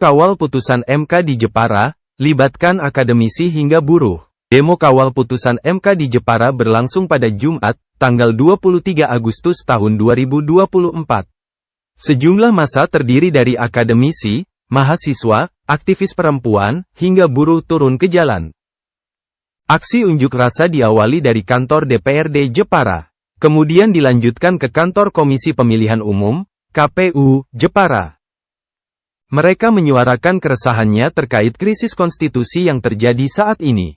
Kawal putusan MK di Jepara, libatkan akademisi hingga buruh. Demo kawal putusan MK di Jepara berlangsung pada Jumat, tanggal 23 Agustus tahun 2024. Sejumlah massa terdiri dari akademisi, mahasiswa, aktivis perempuan, hingga buruh turun ke jalan. Aksi unjuk rasa diawali dari kantor DPRD Jepara, kemudian dilanjutkan ke kantor Komisi Pemilihan Umum, KPU, Jepara. Mereka menyuarakan keresahannya terkait krisis konstitusi yang terjadi saat ini.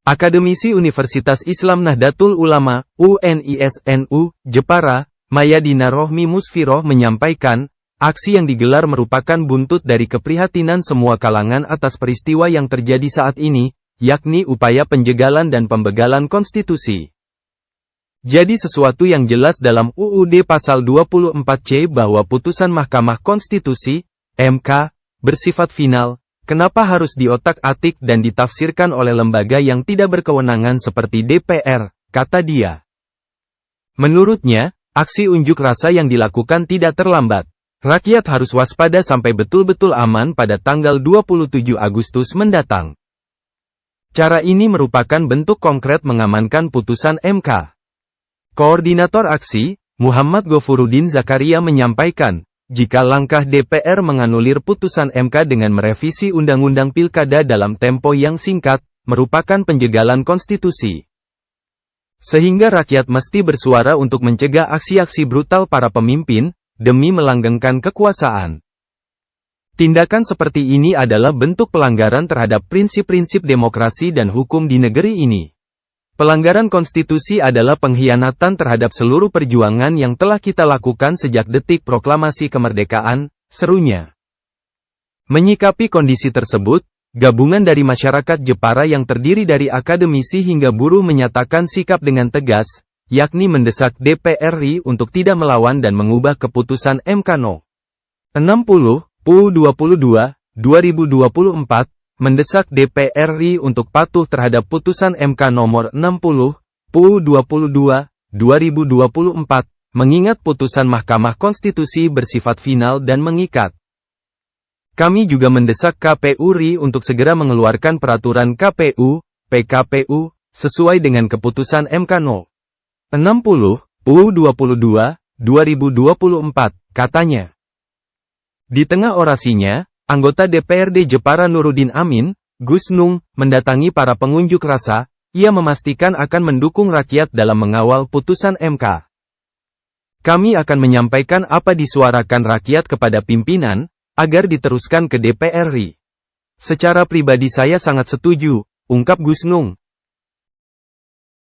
Akademisi Universitas Islam Nahdlatul Ulama, UNISNU, Jepara, Mayadina Rohmi Musfiroh menyampaikan, aksi yang digelar merupakan buntut dari keprihatinan semua kalangan atas peristiwa yang terjadi saat ini, yakni upaya penjegalan dan pembegalan konstitusi. Jadi sesuatu yang jelas dalam UUD Pasal 24C bahwa putusan Mahkamah Konstitusi, MK, bersifat final, kenapa harus diotak-atik dan ditafsirkan oleh lembaga yang tidak berkewenangan seperti DPR, kata dia. Menurutnya, aksi unjuk rasa yang dilakukan tidak terlambat. Rakyat harus waspada sampai betul-betul aman pada tanggal 27 Agustus mendatang. Cara ini merupakan bentuk konkret mengamankan putusan MK. Koordinator aksi, Muhammad Gofurudin Zakaria menyampaikan, jika langkah DPR menganulir putusan MK dengan merevisi Undang-Undang Pilkada dalam tempo yang singkat, merupakan penjegalan konstitusi. Sehingga rakyat mesti bersuara untuk mencegah aksi-aksi brutal para pemimpin, demi melanggengkan kekuasaan. Tindakan seperti ini adalah bentuk pelanggaran terhadap prinsip-prinsip demokrasi dan hukum di negeri ini. Pelanggaran konstitusi adalah pengkhianatan terhadap seluruh perjuangan yang telah kita lakukan sejak detik proklamasi kemerdekaan, serunya. Menyikapi kondisi tersebut, gabungan dari masyarakat Jepara yang terdiri dari akademisi hingga buruh menyatakan sikap dengan tegas, yakni mendesak DPR RI untuk tidak melawan dan mengubah keputusan MK No. 60, PU 22, 2024, mendesak DPR RI untuk patuh terhadap putusan MK nomor 60, PU 22, 2024, mengingat putusan Mahkamah Konstitusi bersifat final dan mengikat. Kami juga mendesak KPU RI untuk segera mengeluarkan peraturan KPU, PKPU, sesuai dengan keputusan MK No. 60, PU 22, 2024, katanya. Di tengah orasinya, anggota DPRD Jepara Nurudin Amin, Gus Nung, mendatangi para pengunjuk rasa, ia memastikan akan mendukung rakyat dalam mengawal putusan MK. Kami akan menyampaikan apa disuarakan rakyat kepada pimpinan, agar diteruskan ke DPR RI. Secara pribadi saya sangat setuju, ungkap Gus Nung,